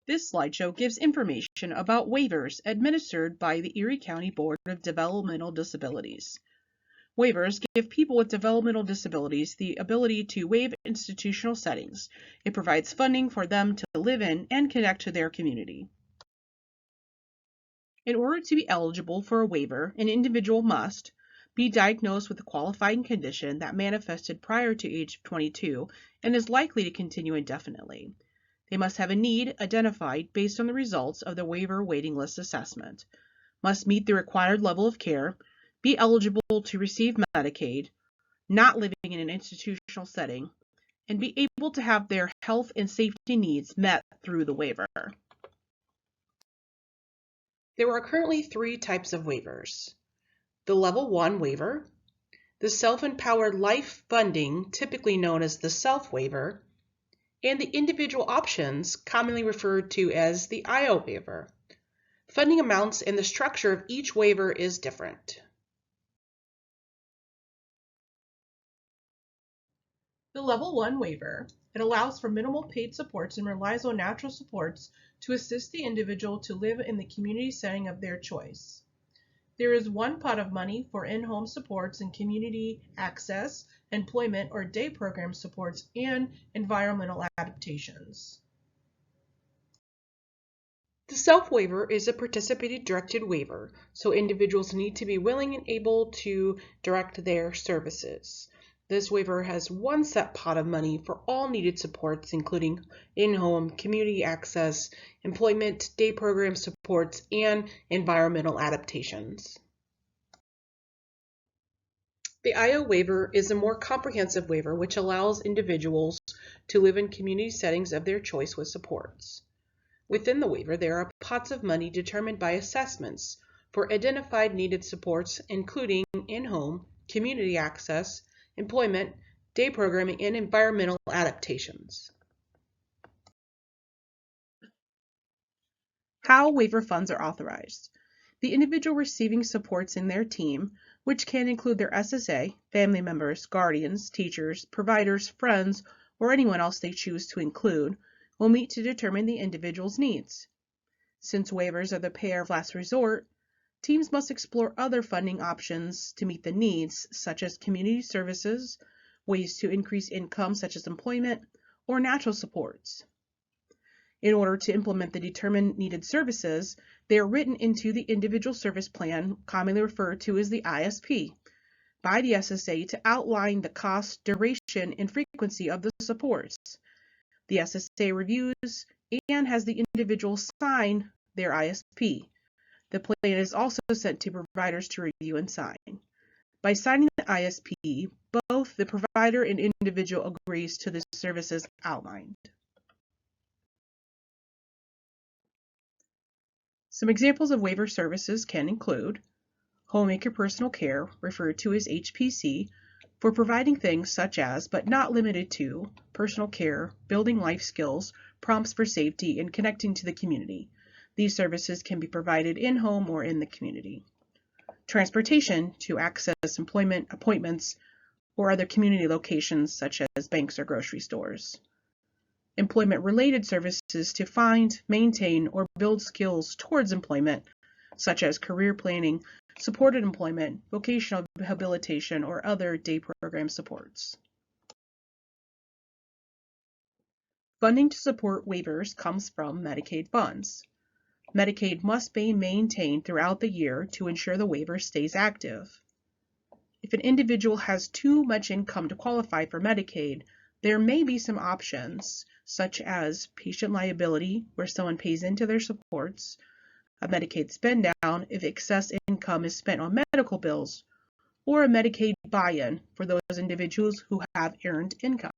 This slideshow gives information about waivers administered by the Erie County Board of Developmental Disabilities. Waivers give people with developmental disabilities the ability to waive institutional settings. It provides funding for them to live in and connect to their community. In order to be eligible for a waiver, an individual must be diagnosed with a qualifying condition that manifested prior to age 22 and is likely to continue indefinitely. They must have a need identified based on the results of the waiver waiting list assessment, must meet the required level of care, be eligible to receive Medicaid, not living in an institutional setting, and be able to have their health and safety needs met through the waiver. There are currently 3 types of waivers. The Level 1 waiver, the Self-Empowered Life Funding, typically known as the SELF waiver, and the Individual Options, commonly referred to as the IO waiver. Funding amounts and the structure of each waiver is different. The Level 1 waiver, it allows for minimal paid supports and relies on natural supports to assist the individual to live in the community setting of their choice. There is one pot of money for in-home supports and community access, employment or day program supports, and environmental adaptations. The SELF waiver is a participated directed waiver, so individuals need to be willing and able to direct their services. This waiver has one set pot of money for all needed supports, including in-home, community access, employment, day program supports, and environmental adaptations. The IO waiver is a more comprehensive waiver which allows individuals to live in community settings of their choice with supports. Within the waiver, there are pots of money determined by assessments for identified needed supports, including in-home, community access, employment, day programming, and environmental adaptations. How waiver funds are authorized. The individual receiving supports in their team, which can include their SSA, family members, guardians, teachers, providers, friends, or anyone else they choose to include, will meet to determine the individual's needs. Since waivers are the payer of last resort, teams must explore other funding options to meet the needs, such as community services, ways to increase income such as employment, or natural supports. In order to implement the determined needed services, they are written into the individual service plan, commonly referred to as the ISP, by the SSA to outline the cost, duration, and frequency of the supports. The SSA reviews and has the individual sign their ISP. The plan is also sent to providers to review and sign. By signing the ISP, both the provider and individual agrees to the services outlined. Some examples of waiver services can include homemaker personal care, referred to as HPC, for providing things such as, but not limited to, personal care, building life skills, prompts for safety, and connecting to the community. These services can be provided in-home or in the community. Transportation to access employment, appointments, or other community locations such as banks or grocery stores. Employment-related services to find, maintain, or build skills towards employment, such as career planning, supported employment, vocational rehabilitation, or other day program supports. Funding to support waivers comes from Medicaid funds. Medicaid must be maintained throughout the year to ensure the waiver stays active. If an individual has too much income to qualify for Medicaid, there may be some options, such as patient liability, where someone pays into their supports, a Medicaid spend down if excess income is spent on medical bills, or a Medicaid buy-in for those individuals who have earned income.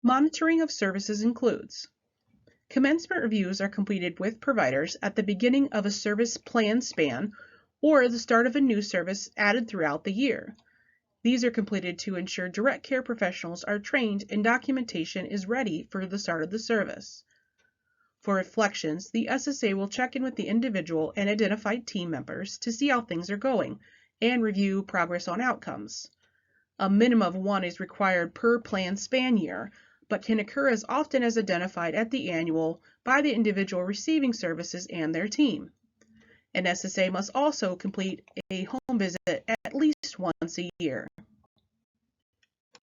Monitoring of services includes commencement reviews are completed with providers at the beginning of a service plan span or the start of a new service added throughout the year. These are completed to ensure direct care professionals are trained and documentation is ready for the start of the service. For reflections, the SSA will check in with the individual and identified team members to see how things are going and review progress on outcomes. A minimum of 1 is required per plan span year, but can occur as often as identified at the annual by the individual receiving services and their team. An SSA must also complete a home visit at least once a year.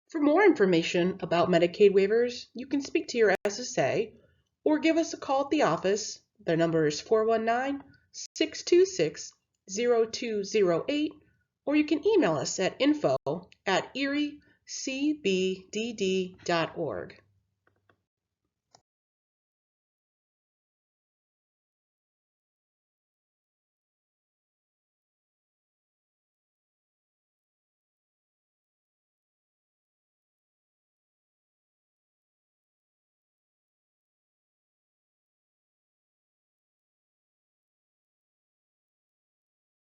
For more information about Medicaid waivers, you can speak to your SSA or give us a call at the office. Their number is 419-626-0208, or you can email us at info@eriecbdd.org.